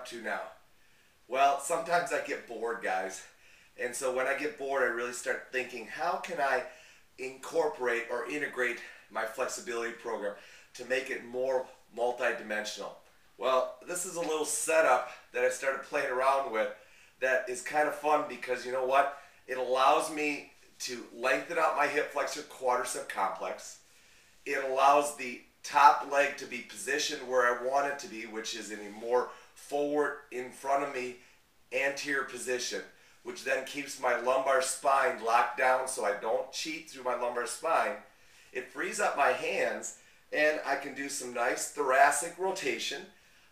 up to now? Well, sometimes I get bored, guys. And so when I get bored, I really start thinking, how can I incorporate or integrate my flexibility program to make it more multidimensional? Well, this is a little setup that I started playing around with that is kind of fun because you know what? It allows me to lengthen out my hip flexor quadricep complex. It allows the top leg to be positioned where I want it to be, which is in a more forward, in front of me, anterior position, which then keeps my lumbar spine locked down so I don't cheat through my lumbar spine. It frees up my hands, and I can do some nice thoracic rotation.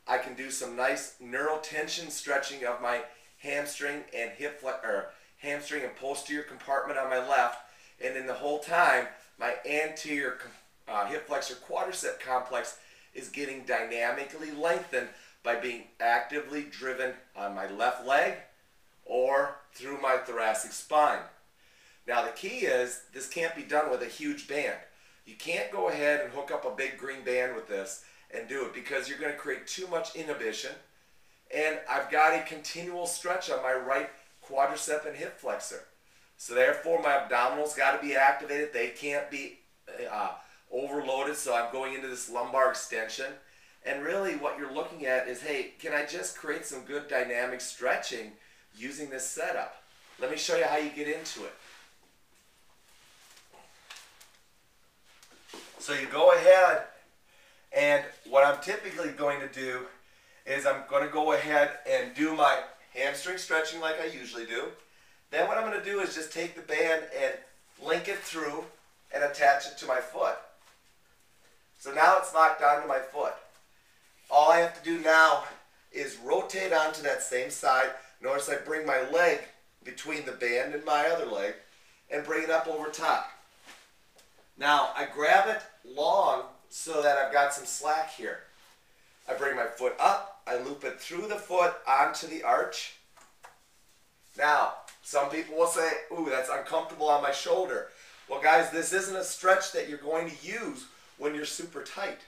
I can do some nice neurotension stretching of my hamstring and hamstring and posterior compartment on my left, and in the whole time, my anterior hip flexor quadricep complex is getting dynamically lengthened by being actively driven on my left leg or through my thoracic spine. Now the key is this can't be done with a huge band. You can't go ahead and hook up a big green band with this and do it because you're going to create too much inhibition, and I've got a continual stretch on my right quadricep and hip flexor. So therefore my abdominals got to be activated. They can't be overloaded, so I'm going into this lumbar extension. And really what you're looking at is, hey, can I just create some good dynamic stretching using this setup? Let me show you how you get into it. So you go ahead, and what I'm typically going to do is I'm going to go ahead and do my hamstring stretching like I usually do. Then what I'm going to do is just take the band and link it through and attach it to my foot. So now it's locked onto my foot. All I have to do now is rotate onto that same side. Notice I bring my leg between the band and my other leg and bring it up over top. Now I grab it long so that I've got some slack here. I bring my foot up, I loop it through the foot onto the arch. Now, some people will say, ooh, that's uncomfortable on my shoulder. Well guys, this isn't a stretch that you're going to use when you're super tight.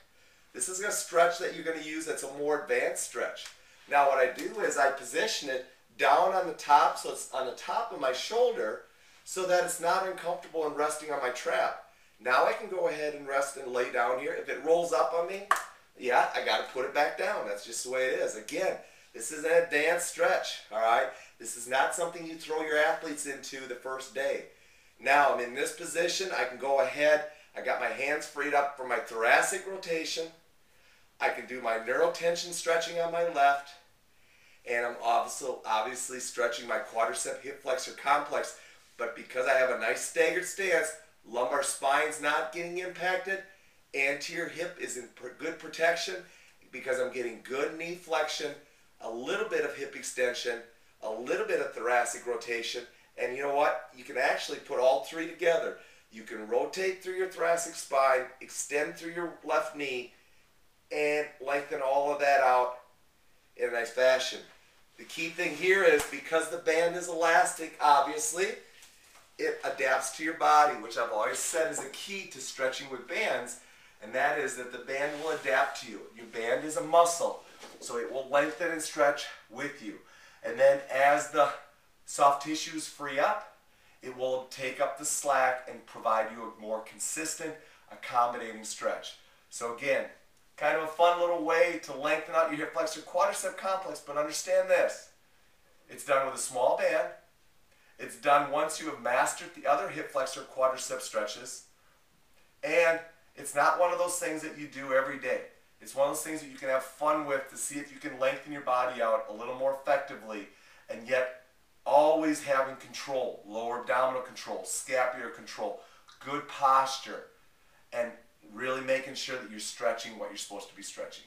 This is a stretch that you're going to use that's a more advanced stretch. Now what I do is I position it down on the top, so it's on the top of my shoulder, so that it's not uncomfortable and resting on my trap. Now I can go ahead and rest and lay down here. If it rolls up on me, yeah, I got to put it back down. That's just the way it is. Again, this is an advanced stretch, all right? This is not something you throw your athletes into the first day. Now I'm in this position. I can go ahead. I got my hands freed up for my thoracic rotation. I can do my neurotension stretching on my left, and I'm also obviously stretching my quadricep hip flexor complex, but because I have a nice staggered stance, lumbar spine's not getting impacted, anterior hip is in good protection because I'm getting good knee flexion, a little bit of hip extension, a little bit of thoracic rotation, and you know what? You can actually put all three together. You can rotate through your thoracic spine, extend through your left knee, and lengthen all of that out in a nice fashion. The key thing here is because the band is elastic, obviously, it adapts to your body, which I've always said is a key to stretching with bands, and that is that the band will adapt to you. Your band is a muscle, so it will lengthen and stretch with you. And then as the soft tissues free up, it will take up the slack and provide you a more consistent, accommodating stretch. So again, kind of a fun little way to lengthen out your hip flexor quadricep complex, but understand this. It's done with a small band. It's done once you have mastered the other hip flexor quadricep stretches. And it's not one of those things that you do every day. It's one of those things that you can have fun with to see if you can lengthen your body out a little more effectively, and yet always having control, lower abdominal control, scapular control, good posture, and really making sure that you're stretching what you're supposed to be stretching.